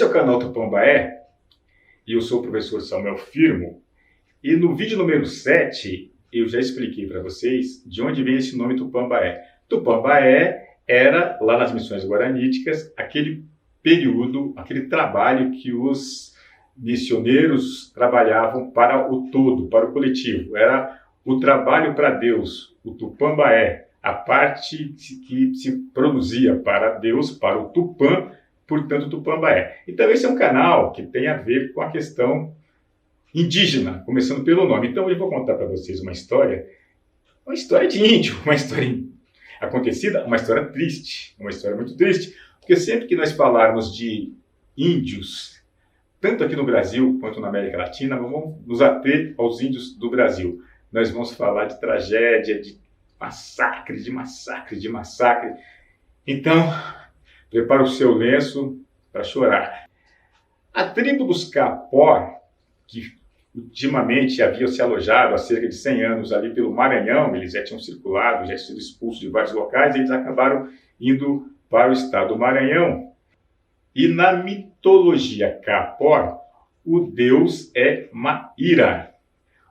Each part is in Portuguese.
é o canal Tupambaé e eu sou o professor Samuel Firmo. E no vídeo número 7 eu já expliquei para vocês de onde vem esse nome Tupambaé. Tupambaé era, lá nas missões guaraníticas, aquele período, aquele trabalho que os missioneiros trabalhavam para o todo, para o coletivo. Era o trabalho para Deus, o Tupambaé, a parte que se produzia para Deus, para o Tupã, portanto Tupambaé. Então esse é um canal que tem a ver com a questão indígena, começando pelo nome. Então eu vou contar para vocês uma história de índio, uma história acontecida, uma história triste, uma história muito triste, porque sempre que nós falarmos de índios, tanto aqui no Brasil quanto na América Latina, vamos nos ater aos índios do Brasil. Nós vamos falar de tragédia, de massacre, de massacre, de massacre. Então, prepara o seu lenço para chorar. A tribo dos Kaapor, que ultimamente havia se alojado há cerca de 100 anos ali pelo Maranhão, eles já tinham circulado, já tinham sido expulsos de vários locais, e eles acabaram indo para o estado do Maranhão. E na mitologia Kaapor, o deus é Maíra.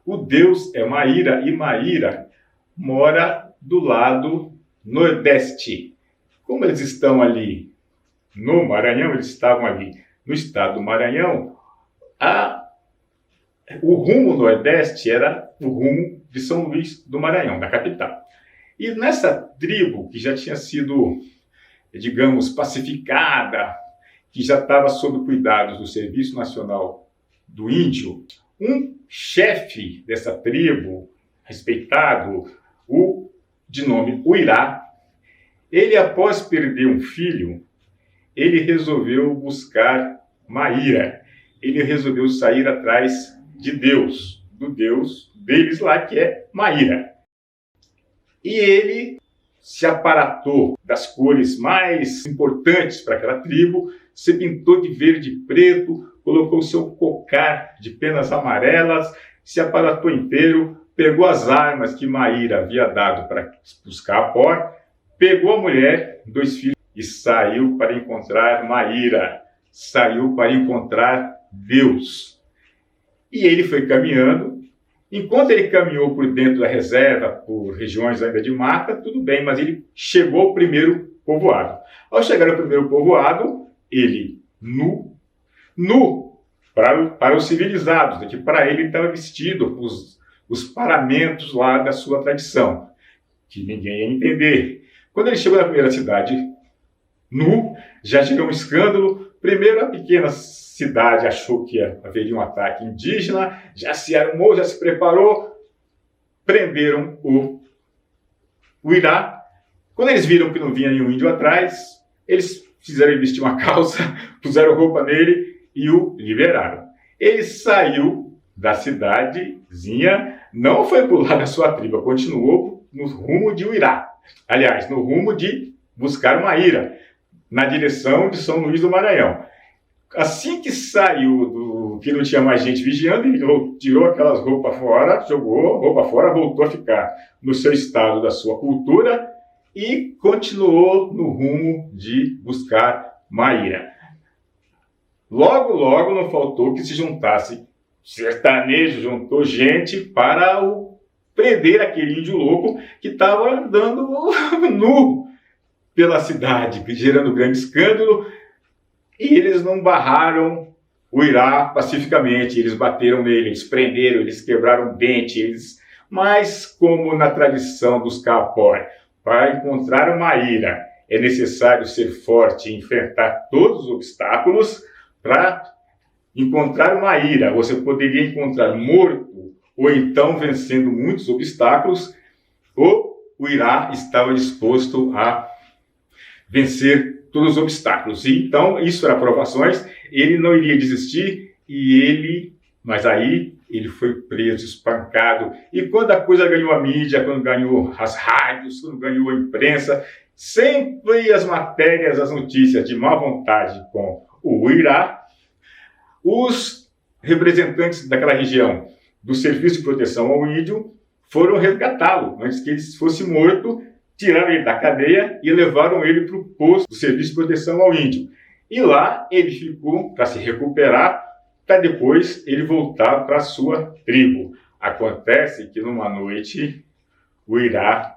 O deus é Maíra, e Maíra mora do lado nordeste. Como eles estão ali no Maranhão, eles estavam ali no estado do Maranhão, o rumo nordeste era o rumo de São Luís do Maranhão, da capital. E nessa tribo, que já tinha sido, digamos, pacificada, que já estava sob cuidados do Serviço Nacional do Índio, um chefe dessa tribo, respeitado, de nome Uirá, ele, após perder um filho, ele resolveu buscar Maíra. Ele resolveu sair atrás de Deus, do Deus deles lá, que é Maíra. E ele se aparatou das cores mais importantes para aquela tribo, se pintou de verde e preto, colocou seu cocar de penas amarelas, se aparatou inteiro, pegou as armas que Maíra havia dado para buscar a Kaapor, pegou a mulher, 2 filhos, e saiu para encontrar Maíra, saiu para encontrar Deus. E ele foi caminhando. Enquanto ele caminhou por dentro da reserva, por regiões ainda de mata, tudo bem, mas ele chegou ao primeiro povoado. Ao chegar ao primeiro povoado, ele nu para os civilizados, que para ele estava vestido os paramentos lá da sua tradição, que ninguém ia entender. Quando ele chegou na primeira cidade nu, já gerou um escândalo. Primeiro, a pequena cidade achou que haveria um ataque indígena, já se armou, já se preparou, prenderam o Uirá. Quando eles viram que não vinha nenhum índio atrás, eles fizeram ele vestir uma calça, puseram roupa nele e o liberaram. Ele saiu da cidadezinha, não foi pular da sua tribo, continuou no rumo de Uirá. Aliás, no rumo de buscar Maíra, na direção de São Luís do Maranhão. Assim que saiu que não tinha mais gente vigiando, ele tirou aquelas roupas fora, jogou roupa fora, voltou a ficar no seu estado da sua cultura e continuou no rumo de buscar Maíra. Logo, logo não faltou que se juntasse sertanejo, juntou gente para prender aquele índio louco que estava andando nu pela cidade, gerando grande escândalo. E eles não barraram o Uirá pacificamente, eles bateram nele, eles prenderam, eles quebraram dente, mas como na tradição dos Kaapor, para encontrar uma Maíra é necessário ser forte e enfrentar todos os obstáculos. Para encontrar uma Maíra, você poderia encontrar morto ou então vencendo muitos obstáculos. O Uirá estava disposto a vencer todos os obstáculos. E então, isso era provações, ele não iria desistir, mas aí ele foi preso, espancado. E quando a coisa ganhou a mídia, quando ganhou as rádios, quando ganhou a imprensa, sempre as matérias, as notícias de má vontade com o Uirá, os representantes daquela região do Serviço de Proteção ao Índio foram resgatá-lo antes que ele fosse morto. Tiraram ele da cadeia e levaram ele para o posto do Serviço de Proteção ao Índio. E lá ele ficou para se recuperar, para depois ele voltar para a sua tribo. Acontece que numa noite o Irá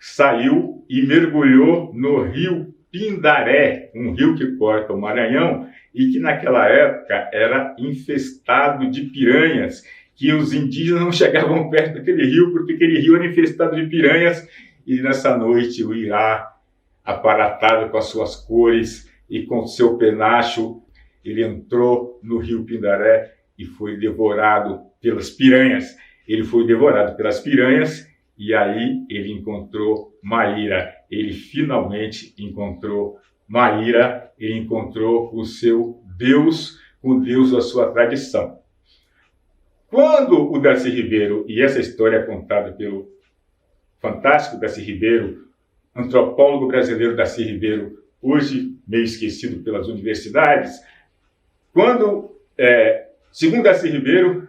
saiu e mergulhou no rio Pindaré, um rio que corta o Maranhão e que naquela época era infestado de piranhas, que os indígenas não chegavam perto daquele rio porque aquele rio era infestado de piranhas. E nessa noite o Irá, aparatado com as suas cores e com seu penacho, ele entrou no rio Pindaré e foi devorado pelas piranhas. Ele foi devorado pelas piranhas e aí ele encontrou Maíra. Ele finalmente encontrou Maíra, ele encontrou o seu Deus, o Deus da sua tradição. Quando o Darcy Ribeiro, e essa história é contada pelo fantástico Darcy Ribeiro, antropólogo brasileiro Darcy Ribeiro, hoje meio esquecido pelas universidades, segundo Darcy Ribeiro,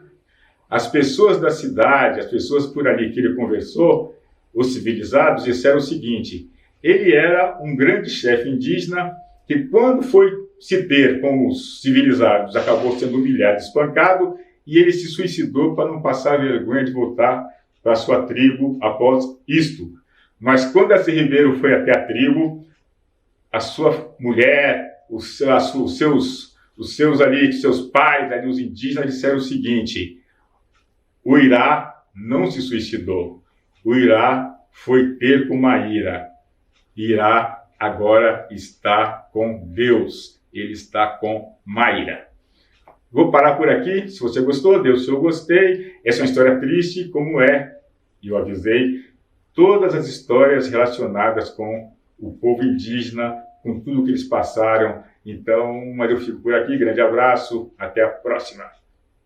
as pessoas da cidade, as pessoas por ali que ele conversou, os civilizados, disseram o seguinte: ele era um grande chefe indígena que, quando foi se ter com os civilizados, acabou sendo humilhado, espancado, e ele se suicidou para não passar vergonha de voltar para a sua tribo após isto. Mas quando Darcy Ribeiro foi até a tribo, a sua mulher, os seus pais, ali, os indígenas, disseram o seguinte: o Irá não se suicidou, o Irá foi ter com Maíra. Irá agora está com Deus, ele está com Maíra. Vou parar por aqui. Se você gostou, dê o seu gostei. Essa é uma história triste, como eu avisei, todas as histórias relacionadas com o povo indígena, com tudo que eles passaram. Então, mas eu fico por aqui. Grande abraço, até a próxima.